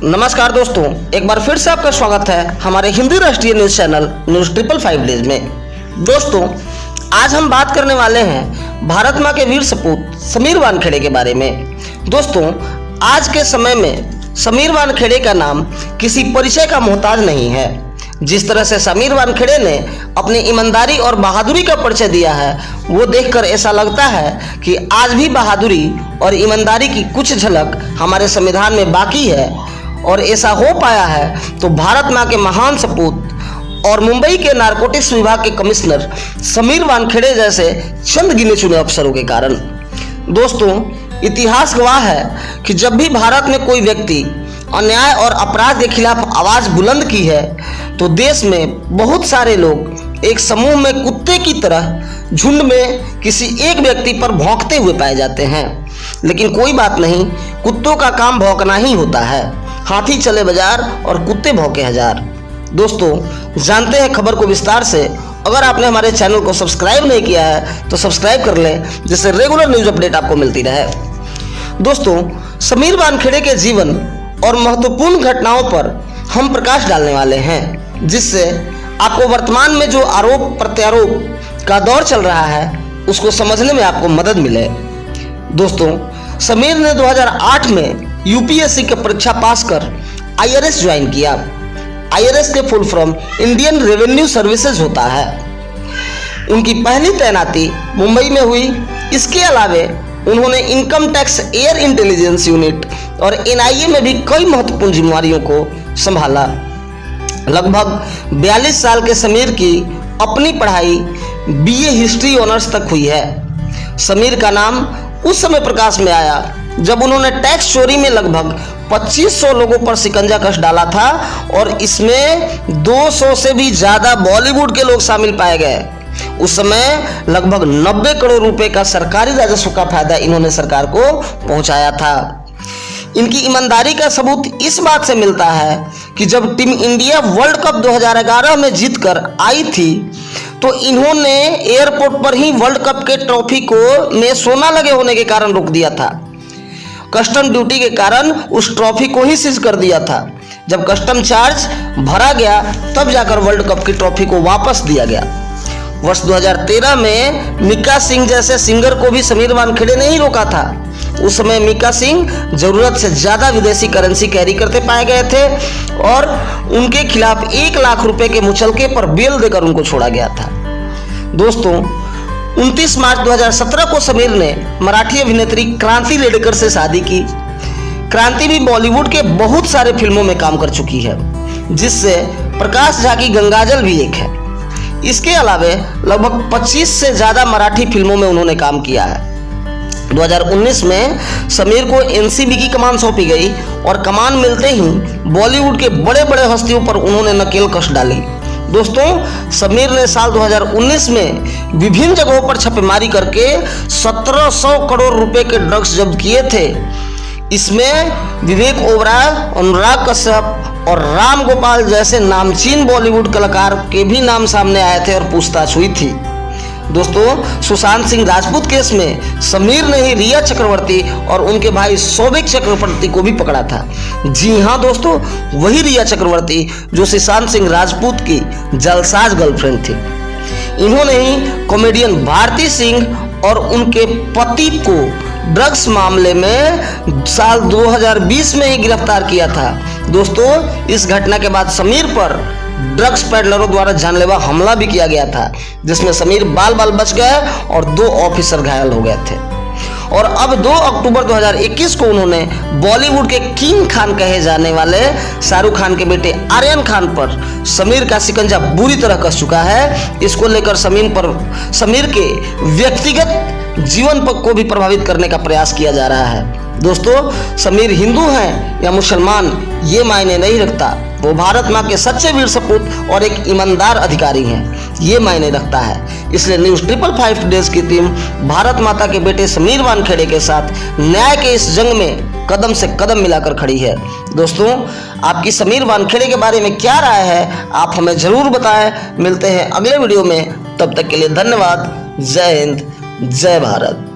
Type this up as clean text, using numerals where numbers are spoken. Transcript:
नमस्कार दोस्तों, एक बार फिर से आपका स्वागत है हमारे हिंदी राष्ट्रीय न्यूज चैनल न्यूज 555 डेज में। दोस्तों, आज हम बात करने वाले हैं भारत मां के वीर सपूत समीर वानखेड़े के बारे में। दोस्तों, आज के समय में समीर वानखेड़े का नाम किसी परिचय का मोहताज नहीं है। जिस तरह से समीर वानखेड़े ने अपनी ईमानदारी और बहादुरी का परिचय दिया है, वो देखकर ऐसा लगता है कि आज भी बहादुरी और ईमानदारी की कुछ झलक हमारे संविधान में बाकी है। और ऐसा हो पाया है तो भारत मां के महान सपूत और मुंबई के नारकोटिक्स विभाग के कमिश्नर समीर वानखेड़े जैसे चंद गिने चुने अफसरों के कारण। दोस्तों, इतिहास गवाह है कि जब भी भारत में कोई व्यक्ति अन्याय और अपराध के खिलाफ आवाज बुलंद की है तो देश में बहुत सारे लोग एक समूह में कुत्ते की तरह झुंड में किसी एक व्यक्ति पर भौंकते हुए पाए जाते हैं। लेकिन कोई बात नहीं, कुत्तों का काम भौंकना ही होता है। हाथी चले बाजार और कुत्ते भौंके हजार। दोस्तों, जानते हैं खबर को विस्तार से। अगर आपने हमारे चैनल को सब्सक्राइब नहीं किया है तो सब्सक्राइब कर लें, जिससे रेगुलर न्यूज अपडेट आपको मिलती रहे। दोस्तों, समीर वानखेड़े के जीवन और महत्वपूर्ण घटनाओं पर हम प्रकाश डालने वाले हैं, जिससे आपको वर्तमान में जो आरोप प्रत्यारोप का दौर चल रहा है उसको समझने में आपको मदद मिले। दोस्तों, समीर ने 2008 में यूपीएससी की परीक्षा पास कर आईआरएस ज्वाइन किया। आईआरएस के full form Indian revenue services होता है। उनकी पहली तैनाती मुंबई में हुई। इसके अलावे उन्होंने income tax, air intelligence unit और एनआईए में भी कई महत्वपूर्ण जिम्मेदारियों को संभाला। लगभग 42 साल के समीर की अपनी पढ़ाई बीए हिस्ट्री ऑनर्स तक हुई है। समीर का नाम उस समय प्रकाश में आया जब उन्होंने टैक्स चोरी में लगभग 2500 लोगों पर शिकंजा कस डाला था और इसमें 200 से भी ज्यादा बॉलीवुड के लोग शामिल पाए गए। उस समय लगभग 90 करोड़ रुपए का सरकारी राजस्व का फायदा इन्होंने सरकार को पहुंचाया था। इनकी ईमानदारी का सबूत इस बात से मिलता है कि जब टीम इंडिया वर्ल्ड कप 2011 में जीतकर आई थी तो इन्होंने एयरपोर्ट पर ही वर्ल्ड कप के ट्रॉफी को में सोना लगे होने के कारण रोक दिया था। कस्टम ड्यूटी के कारण उस ट्रॉफी को ही सीज कर दिया था। जब कस्टम चार्ज भरा गया तब जाकर वर्ल्ड कप की ट्रॉफी को वापस दिया गया। वर्ष 2013 में मीका सिंह जैसे सिंगर को भी समीर वानखेड़े ने ही रोका था। उस समय मीका सिंह जरूरत से ज्यादा विदेशी करेंसी कैरी करते पाए गए थे और उनके खिलाफ 1 लाख रुपए के मुचलके पर बेल देकर उनको छोड़ा गया था। दोस्तों, 29 मार्च 2017 को समीर ने मराठी अभिनेत्री क्रांति रेडकर से शादी की। क्रांति भी बॉलीवुड के बहुत सारे फिल्मों में काम कर चुकी है, जिससे प्रकाश झा की गंगाजल भी एक है। इसके अलावे लगभग 25 से ज्यादा मराठी फिल्मों में उन्होंने काम किया है। 2019 में समीर को एनसीबी की कमान सौंपी गई और कमान मिलते ही बॉलीवुड के बड़े बड़े हस्तियों पर उन्होंने नकेल कस डाली। दोस्तों, समीर ने साल 2019 में विभिन्न जगहों पर छापेमारी करके 1700 करोड़ रुपए के ड्रग्स जब्त किए थे। इसमें विवेक ओबराय, अनुराग कश्यप और राम गोपाल जैसे नामचीन बॉलीवुड कलाकार के भी नाम सामने आए थे और पूछताछ हुई थी। दोस्तों, सुशांत सिंह राजपूत केस में समीर ने ही रिया चक्रवर्ती और उनके भाई सौभिक चक्रवर्ती को भी पकड़ा था। जी हाँ दोस्तों, वही रिया चक्रवर्ती जो सुशांत सिंह राजपूत की जलसाज गर्लफ्रेंड थी। इन्होंने ही कॉमेडियन भारती सिंह और उनके पति को ड्रग्स मामले में साल 2020 में ही गिरफ्तार किया था। दोस्तों, इस घटना के बाद समीर पर ड्रग्स पेडलरों द्वारा जानलेवा हमला भी किया गया था, जिसमें समीर बाल बाल बच गए और 2 ऑफिसर घायल हो गए थे। और अब 2 अक्टूबर 2021 को उन्होंने बॉलीवुड के किंग खान कहे जाने वाले शाहरुख खान के बेटे आर्यन खान पर समीर का शिकंजा बुरी तरह कस चुका है। इसको लेकर समीर के व्यक्तिगत जीवन को भी प्रभावित करने का प्रयास किया जा रहा है। दोस्तों, समीर हिंदू हैं या मुसलमान ये मायने नहीं रखता। वो भारत मां के सच्चे वीर सपूत और एक ईमानदार अधिकारी हैं, ये मायने रखता है। इसलिए न्यूज 555 डेज की टीम भारत माता के बेटे समीर वानखेड़े के साथ न्याय के इस जंग में कदम से कदम मिलाकर खड़ी है। दोस्तों, आपकी समीर वानखेड़े के बारे में क्या राय है, आप हमें जरूर बताएं। मिलते हैं अगले वीडियो में, तब तक के लिए धन्यवाद। जय हिंद, जय भारत।